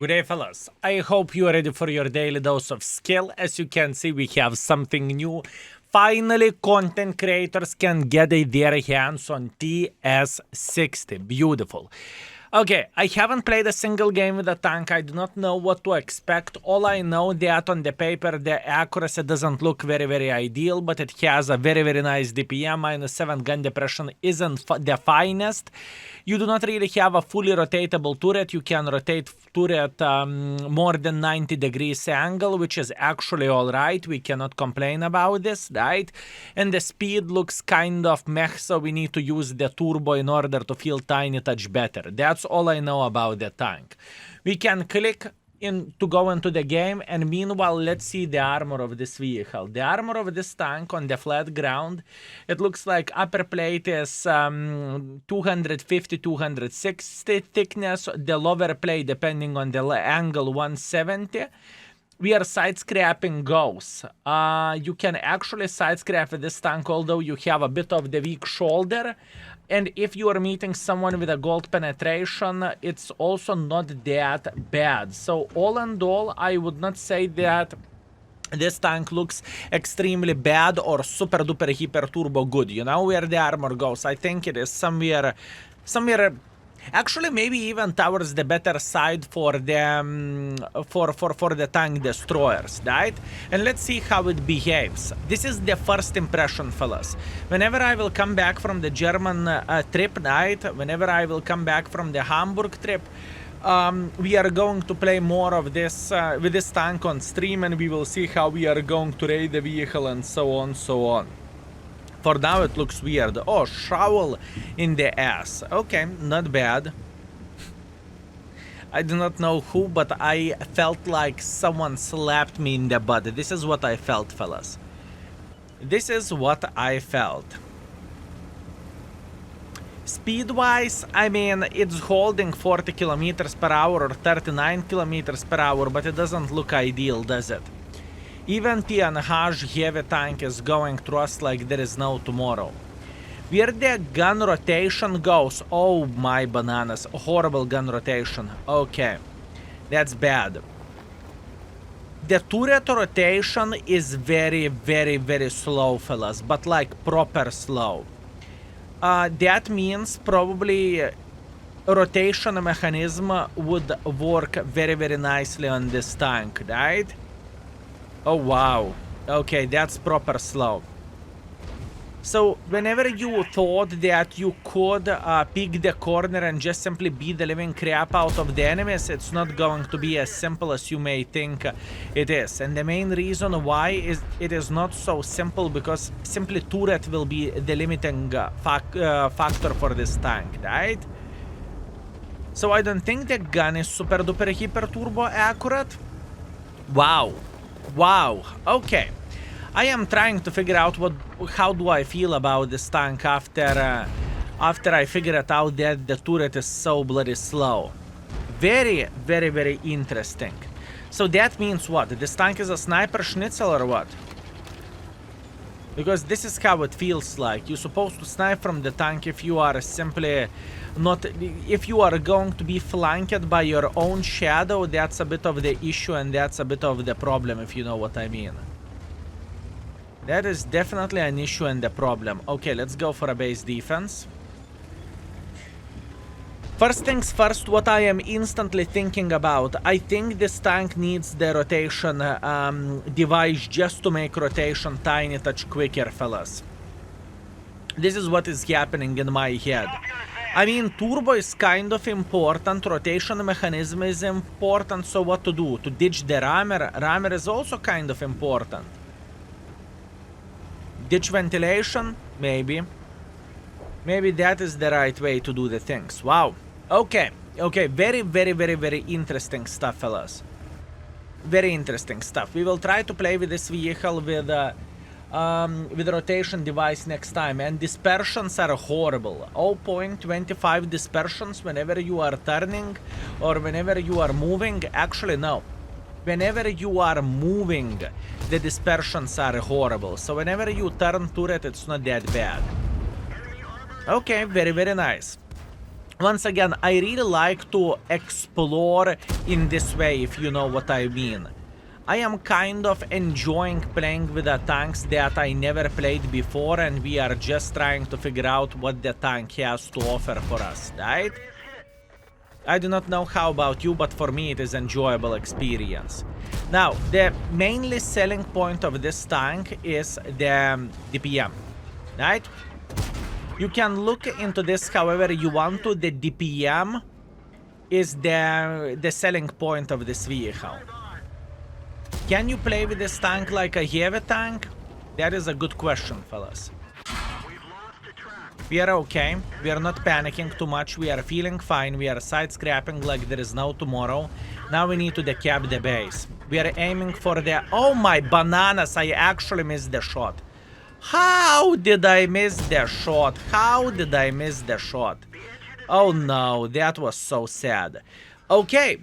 Good day, fellas. I hope you are ready for your daily dose of skill. As you can see, we have something new. Finally, content creators can get their hands on TS-60. Beautiful. Okay, I haven't played a single game with a tank. I do not know what to expect. All I know that on the paper, the accuracy doesn't look very ideal, but it has a very nice DPM. -7 gun depression isn't the finest. You do not really have a fully rotatable turret. You can rotate turret more than 90 degrees angle, which is actually alright. We cannot complain about this, right? And the speed looks kind of meh, so we need to use the turbo in order to feel tiny touch better. That's all I know about the tank. We can click in to go into the game, and meanwhile let's see the armor of this vehicle. The armor of this tank on the flat ground, it looks like upper plate is 250-260 thickness, the lower plate depending on the angle 170. Where side scrapping goes, you can actually side scrap with this tank, although you have a bit of the weak shoulder. And if you are meeting someone with a gold penetration, it's also not that bad. So all in all, I would not say that this tank looks extremely bad or super duper hyper turbo good. You know where the armor goes? I think it is somewhere actually maybe even towards the better side for the for the tank destroyers, right? And let's see how it behaves. This is the first impression, fellas. Whenever I will come back from the German trip, right? Whenever I will come back from the Hamburg trip, we are going to play more of this with this tank on stream, and we will see how we are going to raid the vehicle and so on. For now it looks weird. Oh, shovel in the ass. Okay, not bad. I do not know who, but I felt like someone slapped me in the butt. This is what I felt, fellas. This is what I felt. Speed-wise, I mean, it's holding 40 kilometers per hour or 39 kilometers per hour, but it doesn't look ideal, does it? Even TNH heavy tank is going through us like there is no tomorrow. Where the gun rotation goes, oh my bananas, horrible gun rotation. Okay, that's bad. The turret rotation is very slow, fellas, but like proper slow. That means probably rotation mechanism would work very nicely on this tank, right? Oh wow, okay, that's proper slow. So whenever you thought that you could pick the corner and just simply beat the living crap out of the enemies, it's not going to be as simple as you may think it is. And the main reason why is it is not so simple, because simply turret will be the limiting factor for this tank, right? So I don't think the gun is super duper hyper turbo accurate. Wow, okay. I am trying to figure out how do I feel about this tank after I figured out that the turret is so bloody slow. Very interesting. So that means what? This tank is a sniper schnitzel or what? Because this is how it feels like. You're supposed to snipe from the tank if you are simply not... If you are going to be flanked by your own shadow, that's a bit of the issue and that's a bit of the problem, if you know what I mean. That is definitely an issue and a problem. Okay, let's go for a base defense. First things first, what I am instantly thinking about, I think this tank needs the rotation device just to make rotation tiny touch quicker, fellas. This is what is happening in my head. I mean, turbo is kind of important, rotation mechanism is important, so what to do? To ditch the rammer? Rammer is also kind of important. Ditch ventilation? Maybe. Maybe that is the right way to do the things. Wow. Okay, very interesting stuff, fellas. Very interesting stuff. We will try to play with this vehicle with rotation device next time. And dispersions are horrible. 0.25 dispersions whenever you are turning or whenever you are moving. Actually, no. Whenever you are moving, the dispersions are horrible. So whenever you turn turret, it's not that bad. Okay, very nice. Once again, I really like to explore in this way, if you know what I mean. I am kind of enjoying playing with the tanks that I never played before, and we are just trying to figure out what the tank has to offer for us, right? I do not know how about you, but for me it is an enjoyable experience. Now, the mainly selling point of this tank is the DPM, right? You can look into this however you want to. The DPM is the selling point of this vehicle. Can you play with this tank like a heavy tank? That is a good question, fellas. We are okay. We are not panicking too much. We are feeling fine. We are side scrapping like there is no tomorrow. Now we need to decap the base. We are aiming for the... Oh my bananas, I actually missed the shot. How did I miss the shot? How did I miss the shot? Oh no, that was so sad. Okay,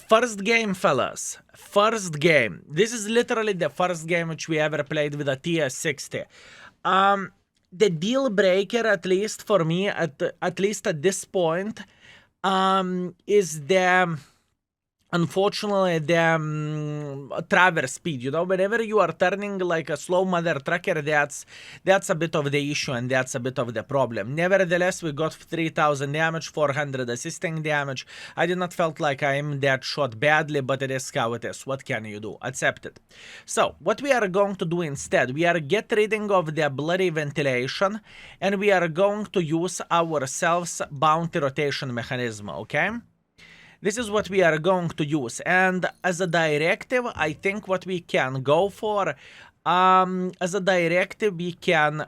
first game, fellas. First game. This is literally the first game which we ever played with a TS-60. The deal breaker, at least for me, at least at this point, is the... Unfortunately, the traverse speed, you know, whenever you are turning like a slow mother trucker, that's a bit of the issue and that's a bit of the problem. Nevertheless, we got 3000 damage, 400 assisting damage. I did not felt like I am that shot badly, but it is how it is. What can you do? Accept it. So, what we are going to do instead, we are get rid of the bloody ventilation and we are going to use ourselves bounty rotation mechanism, okay? This is what we are going to use, and as a directive, I think what we can go for, as a directive, we can...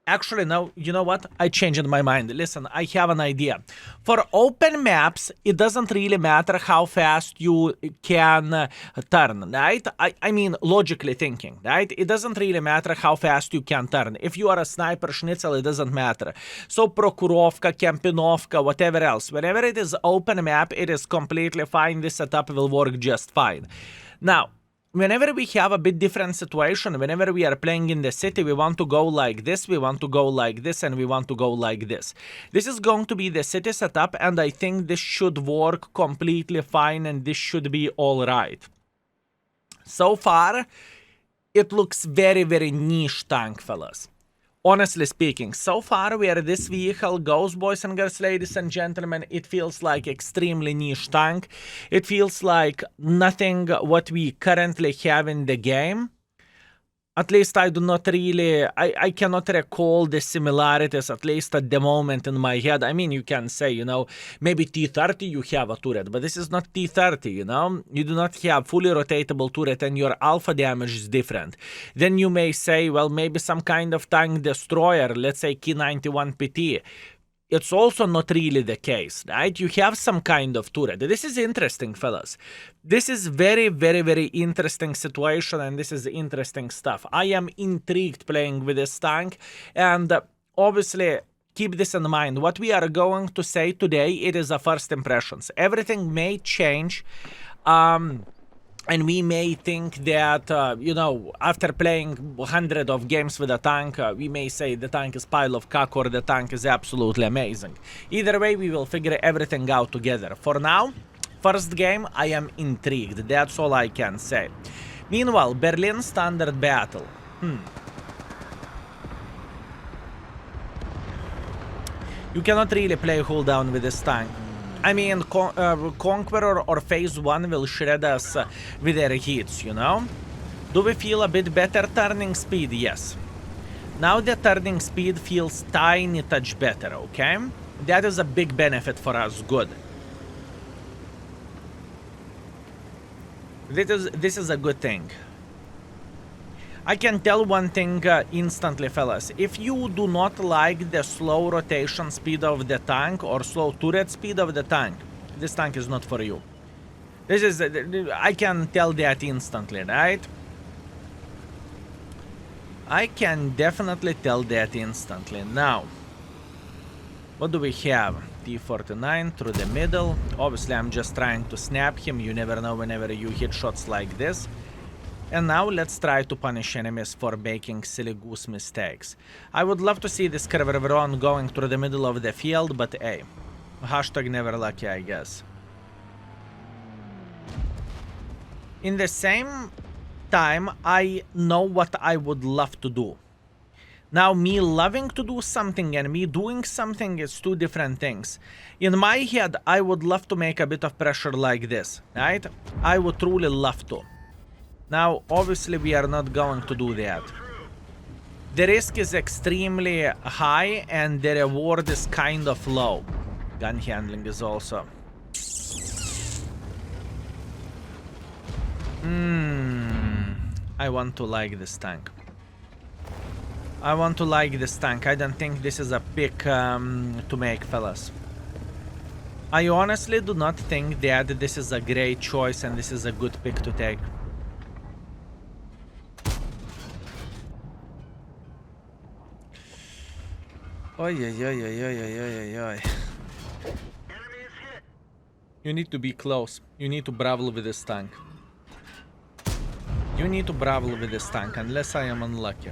Actually, no, you know what? I changed my mind. Listen, I have an idea. For open maps, it doesn't really matter how fast you can turn, right? I mean, logically thinking, right? It doesn't really matter how fast you can turn. If you are a sniper schnitzel, it doesn't matter. So, Prokurovka, Kempinovka, whatever else. Whenever it is open map, it is completely fine. This setup will work just fine. Now, whenever we have a bit different situation, whenever we are playing in the city, we want to go like this, we want to go like this, and we want to go like this. This is going to be the city setup, and I think this should work completely fine, and this should be alright. So far, it looks very, very niche tank, fellas. Honestly speaking, so far where this vehicle goes, boys and girls, ladies and gentlemen, it feels like extremely niche tank. It feels like nothing what we currently have in the game. At least I do not really, I cannot recall the similarities, at least at the moment in my head. I mean, you can say, you know, maybe T-30 you have a turret, but this is not T-30, you know? You do not have fully rotatable turret and your alpha damage is different. Then you may say, well, maybe some kind of tank destroyer, let's say K91PT. It's also not really the case, right? You have some kind of turret. This is interesting, fellas. This is very, very, very interesting situation, and this is interesting stuff. I am intrigued playing with this tank, and obviously, keep this in mind. What we are going to say today, it is a first impressions. Everything may change, and we may think that, you know, after playing 100 of games with a tank, we may say the tank is pile of cack or the tank is absolutely amazing. Either way, we will figure everything out together. For now, first game, I am intrigued. That's all I can say. Meanwhile, Berlin Standard Battle. You cannot really play hold down with this tank. I mean, Conqueror or Phase 1 will shred us with their hits, you know? Do we feel a bit better turning speed? Yes. Now the turning speed feels tiny touch better, okay? That is a big benefit for us, good. This is a good thing. I can tell one thing instantly, fellas. If you do not like the slow rotation speed of the tank or slow turret speed of the tank, this tank is not for you. This is... I can tell that instantly, right? I can definitely tell that instantly. Now, what do we have? T-49 through the middle. Obviously, I'm just trying to snap him. You never know whenever you hit shots like this. And now let's try to punish enemies for making silly goose mistakes. I would love to see this Kerveron going through the middle of the field, but hey. Hashtag never lucky, I guess. In the same time, I know what I would love to do. Now, me loving to do something and me doing something is two different things. In my head, I would love to make a bit of pressure like this, right? I would truly love to. Now, obviously, we are not going to do that. The risk is extremely high and the reward is kind of low. Gun handling is also. I want to like this tank. I want to like this tank. I don't think this is a pick to make, fellas. I honestly do not think that this is a great choice and this is a good pick to take. Oi, oi, oi, oi, oi, oi, oi, oi. You need to be close. You need to brawl with this tank. You need to brawl with this tank, unless I am unlucky.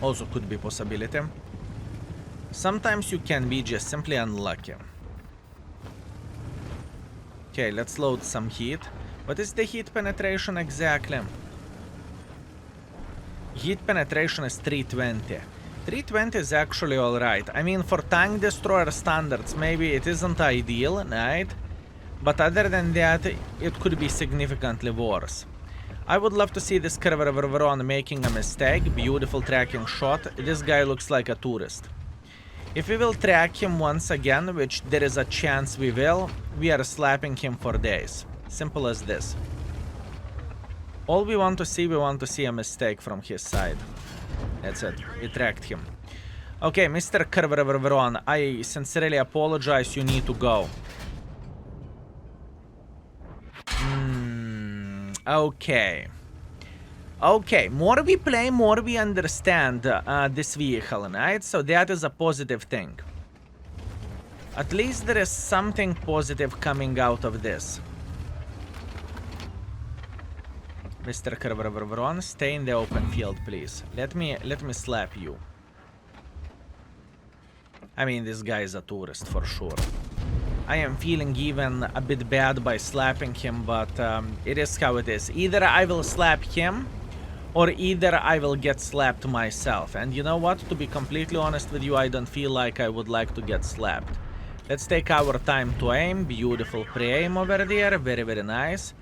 Also could be possibility. Sometimes you can be just simply unlucky. Okay, let's load some heat. What is the heat penetration exactly? Heat penetration is 320. 320 is actually alright. I mean, for tank destroyer standards, maybe it isn't ideal, right? But other than that, it could be significantly worse. I would love to see this Kerveron making a mistake. Beautiful tracking shot. This guy looks like a tourist. If we will track him once again, which there is a chance we will, we are slapping him for days. Simple as this. All we want to see a mistake from his side. That's it. We tracked him. Okay, Mr. Kerveron, I sincerely apologize. You need to go. Okay. Okay, more we play, more we understand this vehicle, right? So that is a positive thing. At least there is something positive coming out of this. Mr. Kerveron, stay in the open field, please. Let me slap you. I mean, this guy is a tourist for sure. I am feeling even a bit bad by slapping him, but it is how it is. Either I will slap him, or either I will get slapped myself. And you know what? To be completely honest with you, I don't feel like I would like to get slapped. Let's take our time to aim. Beautiful pre-aim over there. Very, very nice.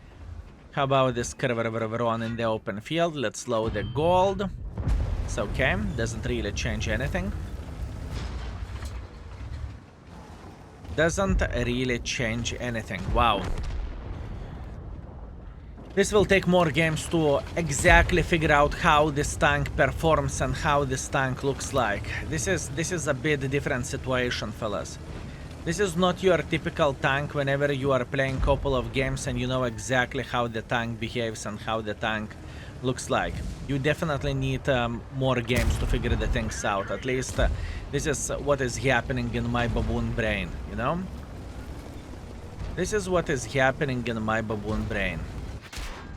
How about this Kerveron in the open field? Let's load the gold. It's okay. Doesn't really change anything. Doesn't really change anything. Wow. This will take more games to exactly figure out how this tank performs and how this tank looks like. This is a bit different situation, fellas. This is not your typical tank whenever you are playing a couple of games and you know exactly how the tank behaves and how the tank looks like. You definitely need more games to figure the things out. At least this is what is happening in my baboon brain, you know? This is what is happening in my baboon brain.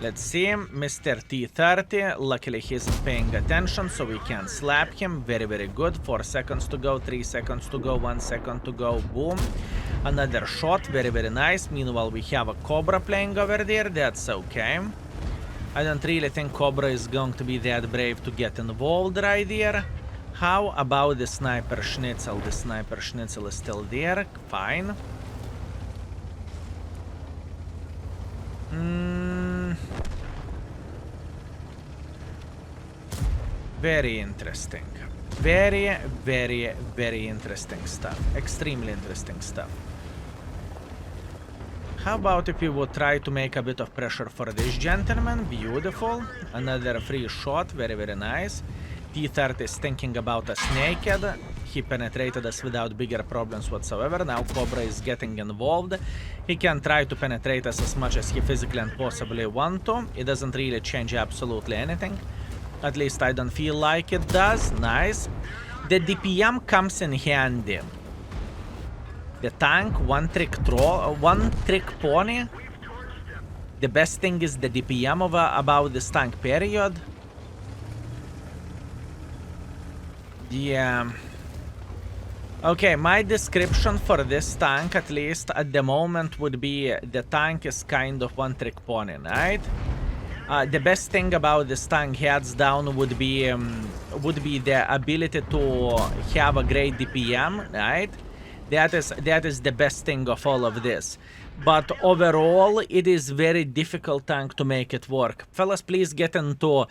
Let's see, Mr. T-30, luckily he isn't paying attention, so we can slap him. Very, very good. 4 seconds to go, 3 seconds to go, 1 second to go, boom. Another shot, very, very nice. Meanwhile, we have a Cobra playing over there, that's okay. I don't really think Cobra is going to be that brave to get involved right there. How about the Sniper Schnitzel? The Sniper Schnitzel is still there, fine. Very interesting. Very, very, very interesting stuff. Extremely interesting stuff. How about if we would try to make a bit of pressure for this gentleman? Beautiful. Another free shot. Very, very nice. T-30 is thinking about us naked. He penetrated us without bigger problems whatsoever. Now Cobra is getting involved. He can try to penetrate us as much as he physically and possibly want to. It doesn't really change absolutely anything. At least I don't feel like it does. Nice. The DPM comes in handy. The tank, one trick pony. The best thing is the DPM about this tank, period. Okay, my description for this tank, at least at the moment, would be the tank is kind of one-trick pony, right? The best thing about this tank, hands down, would be the ability to have a great DPM, right? That is the best thing of all of this. But overall, it is very difficult tank to make it work. Fellas, please get into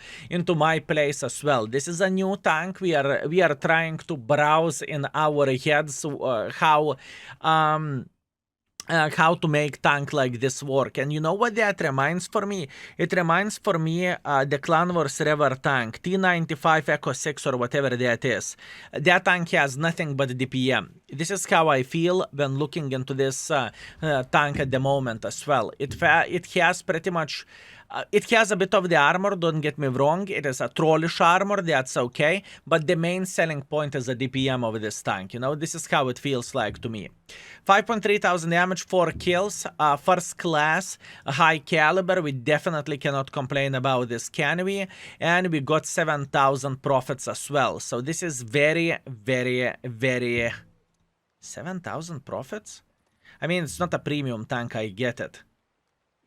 my place as well. This is a new tank. We are trying to browse in our heads how to make tank like this work. And you know what that reminds for me? It reminds for me the Clan Wars River tank, T95 Echo 6 or whatever that is. That tank has nothing but DPM. This is how I feel when looking into this tank at the moment as well. It has pretty much... it has a bit of the armor, don't get me wrong. It is a trollish armor, that's okay. But the main selling point is the DPM of this tank, you know? This is how it feels like to me. 5.3 thousand damage, 4 kills, first class, high caliber. We definitely cannot complain about this, can we? And we got 7,000 profits as well. So this is very, very, very... 7,000 profits? I mean, it's not a premium tank, I get it.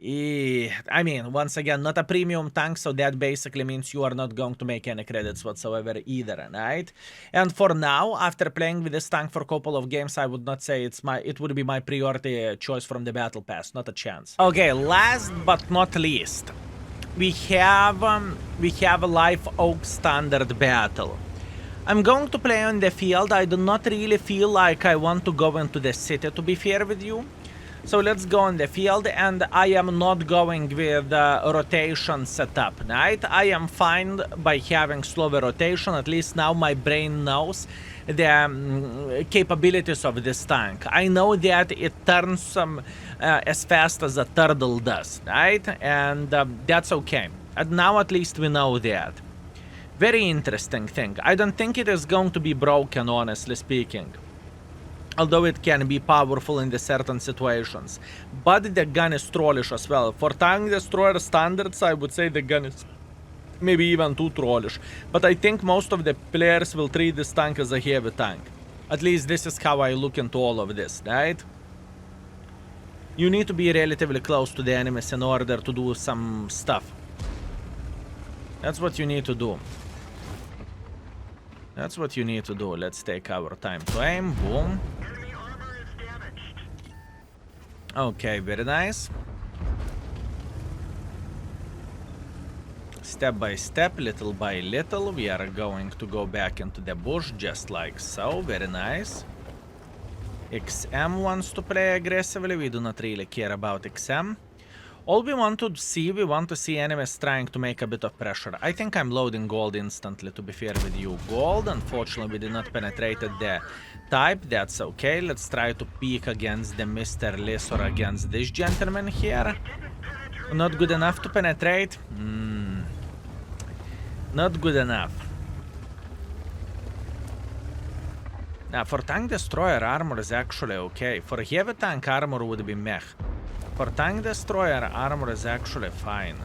I mean, once again, not a premium tank, so that basically means you are not going to make any credits whatsoever either, right? And for now, after playing with this tank for a couple of games, I would not say it would be my priority choice from the battle pass, not a chance. Okay, last but not least, we have a Live Oak standard battle. I'm going to play on the field. I do not really feel like I want to go into the city, to be fair with you. So let's go on the field, and I am not going with rotation setup, right? I am fine by having slower rotation. At least now my brain knows the capabilities of this tank. I know that it turns as fast as a turtle does, right? And that's okay. And now at least we know that. Very interesting thing. I don't think it is going to be broken, honestly speaking. Although it can be powerful in the certain situations. But the gun is trollish as well. For tank destroyer standards, I would say the gun is maybe even too trollish. But I think most of the players will treat this tank as a heavy tank. At least this is how I look into all of this, right? You need to be relatively close to the enemies in order to do some stuff. That's what you need to do. That's what you need to do. Let's take our time to aim. Boom. Okay, very nice. Step by step, little by little, we are going to go back into the bush, just like so. Very nice. XM wants to play aggressively. We do not really care about XM. All we want to see enemies trying to make a bit of pressure. I think I'm loading gold instantly, to be fair with you. Gold, unfortunately, we did not penetrate the type. That's okay. Let's try to peek against the Mr. Liss or against this gentleman here. Not good enough to penetrate? Not good enough. Now, for tank destroyer, armor is actually okay. For heavy tank, armor would be meh. For tank destroyer, armor is actually fine.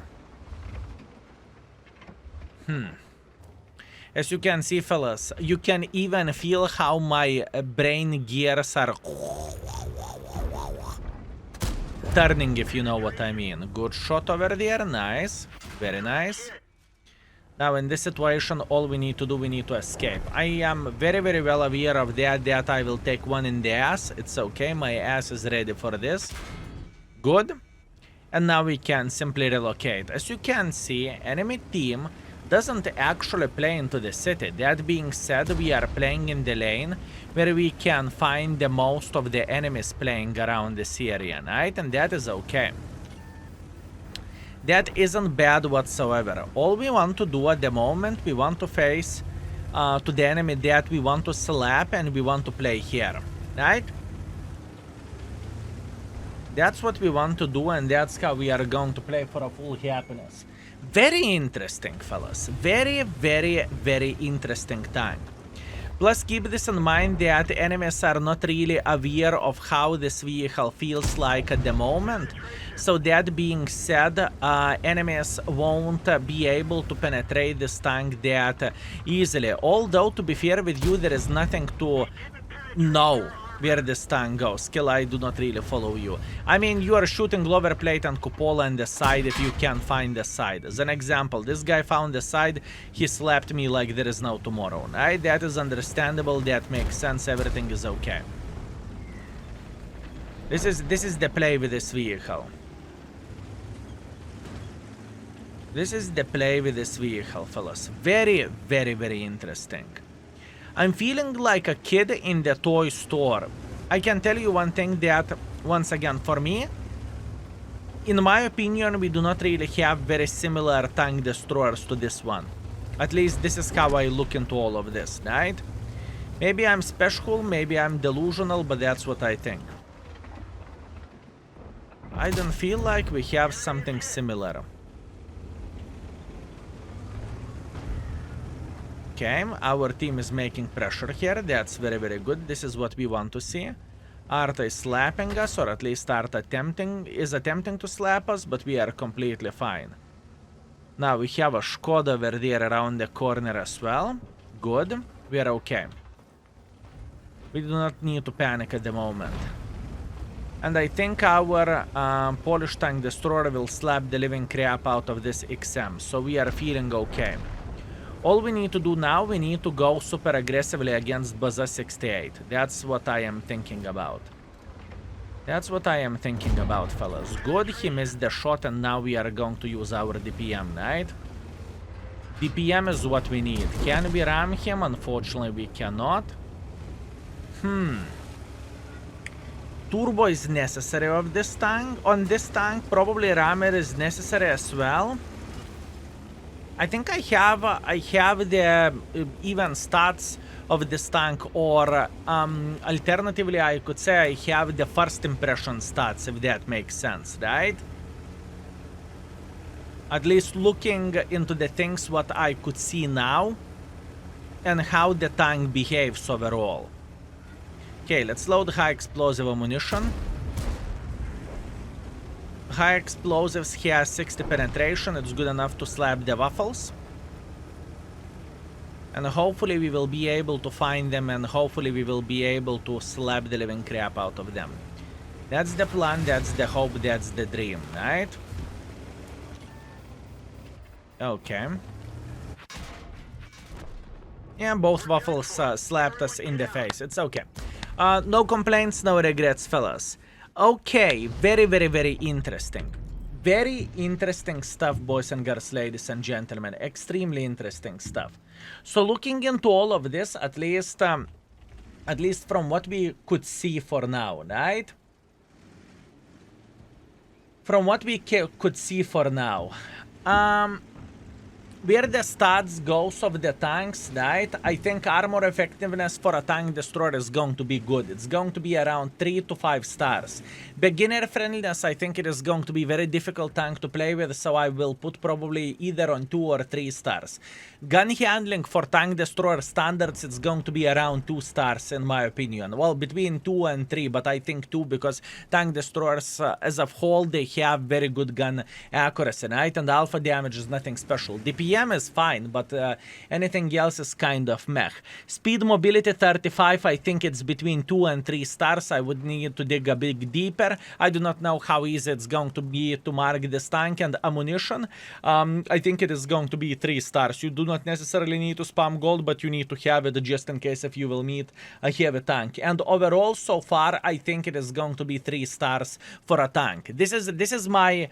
As you can see, fellas, you can even feel how my brain gears are turning, if you know what I mean. Good shot over there, nice, very nice. Now in this situation, all we need to do, we need to escape. I am very, very well aware of that I will take one in the ass. It's okay, my ass is ready for this. Good. And now we can simply relocate. As you can see, enemy team doesn't actually play into the city. That being said, we are playing in the lane where we can find the most of the enemies playing around this area, right? And that is okay. That isn't bad whatsoever. All we want to do at the moment, we want to face to the enemy that we want to slap, and we want to play here, right? That's what we want to do, and that's how we are going to play for a full happiness. Very interesting, fellas. Very, very, very interesting time. Plus, keep this in mind that enemies are not really aware of how this vehicle feels like at the moment. So that being said, enemies won't be able to penetrate this tank that easily. Although, to be fair with you, there is nothing to know where this tank goes. Skill, I do not really follow you. I mean, you are shooting lower plate and cupola on the side if you can find the side. As an example, this guy found the side, he slapped me like there is no tomorrow, right? That is understandable, that makes sense, everything is okay. This is the play with this vehicle. This is the play with this vehicle, fellas. Very, very, very interesting. I'm feeling like a kid in the toy store. I can tell you one thing that, once again, for me, in my opinion, we do not really have very similar tank destroyers to this one. At least this is how I look into all of this, right? Maybe I'm special, maybe I'm delusional, but that's what I think. I don't feel like we have something similar. Okay, our team is making pressure here. That's very, very good. This is what we want to see. Arta is slapping us, or at least Arta is attempting to slap us, but we are completely fine. Now we have a Skoda over there around the corner as well. Good. We are okay. We do not need to panic at the moment. And I think our Polish tank destroyer will slap the living crap out of this XM, so we are feeling okay. All we need to do now, we need to go super aggressively against Baza 68. That's what I am thinking about. That's what I am thinking about, fellas. Good, he missed the shot and now we are going to use our DPM, right? DPM is what we need. Can we ram him? Unfortunately, we cannot. Turbo is necessary of this tank. On this tank, probably rammer is necessary as well. I think I have the even stats of this tank, or alternatively I could say I have the first impression stats, if that makes sense, right? At least looking into the things what I could see now and how the tank behaves overall. Okay, let's load high explosive ammunition. High explosives has 60 penetration, it's good enough to slap the waffles. And hopefully we will be able to find them, and hopefully we will be able to slap the living crap out of them. That's the plan, that's the hope, that's the dream, right? Okay. Yeah, both waffles slapped us in the face, it's okay. No complaints, no regrets, fellas. Okay, very, very, very interesting. Very interesting stuff, boys and girls, ladies and gentlemen. Extremely interesting stuff. So looking into all of this, at least from what we could see for now, right? From what we could see for now, where the stats goes of the tanks, right? I think armor effectiveness for a tank destroyer is going to be good. It's going to be around 3 to 5 stars. Beginner friendliness, I think it is going to be very difficult tank to play with, so I will put probably either on 2 or 3 stars. Gun handling for tank destroyer standards, it's going to be around 2 stars in my opinion. Well, between 2 and 3, but I think 2 because tank destroyers as a whole, they have very good gun accuracy, right? And alpha damage is nothing special. DPM is fine, but anything else is kind of meh. Speed mobility 35, I think it's between 2 and 3 stars. I would need to dig a bit deeper. I do not know how easy it's going to be to mark this tank. And ammunition, I think it is going to be 3 stars. You do not necessarily need to spam gold, but you need to have it just in case if you will meet a heavy tank. And overall, so far, I think it is going to be 3 stars for a tank. This is my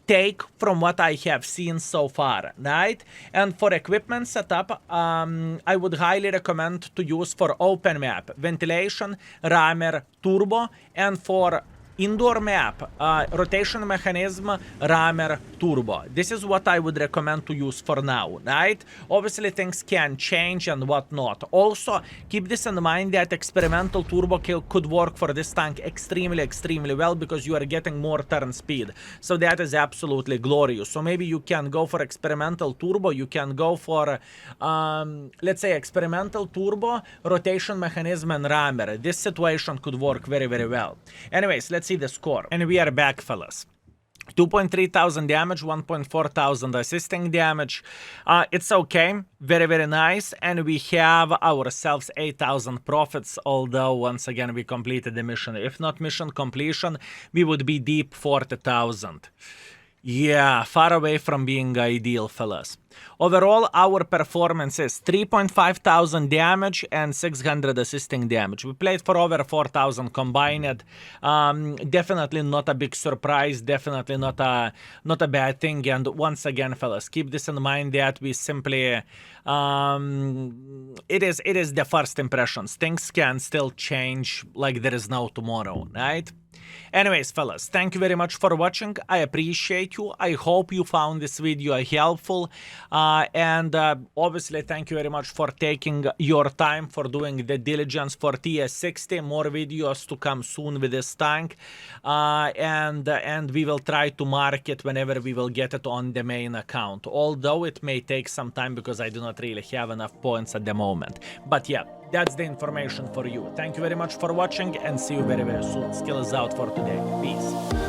take from what I have seen so far, right? And for equipment setup, I would highly recommend to use for open map, ventilation, rammer, turbo, and for indoor map, rotation mechanism, rammer, turbo. This is what I would recommend to use for now, right? Obviously things can change and whatnot. Also, keep this in mind that experimental turbo could work for this tank extremely well because you are getting more turn speed. So that is absolutely glorious. So maybe you can go for experimental turbo, you can go for, let's say experimental turbo, rotation mechanism and rammer. This situation could work very well. Anyways, let's see the score. And we are back, fellas. 2.3 thousand damage, 1.4 thousand assisting damage. It's okay, very, very nice. And we have ourselves 8,000 profits, although once again we completed the mission. If not mission completion, we would be deep 40,000. Yeah, far away from being ideal, fellas. Overall, our performance is 3.5 thousand damage and 600 assisting damage. We played for over 4,000 combined. Definitely not a big surprise. Definitely not a bad thing. And once again, fellas, keep this in mind that we simply it is the first impressions. Things can still change like there is no tomorrow, right? Anyways, fellas, thank you very much for watching. I appreciate you. I hope you found this video helpful. And obviously, thank you very much for taking your time, for doing the diligence for TS-60. More videos to come soon with this tank. And we will try to mark it whenever we will get it on the main account. Although it may take some time because I do not really have enough points at the moment. But yeah, that's the information for you. Thank you very much for watching and see you very, very soon. Skill is out for today. Peace.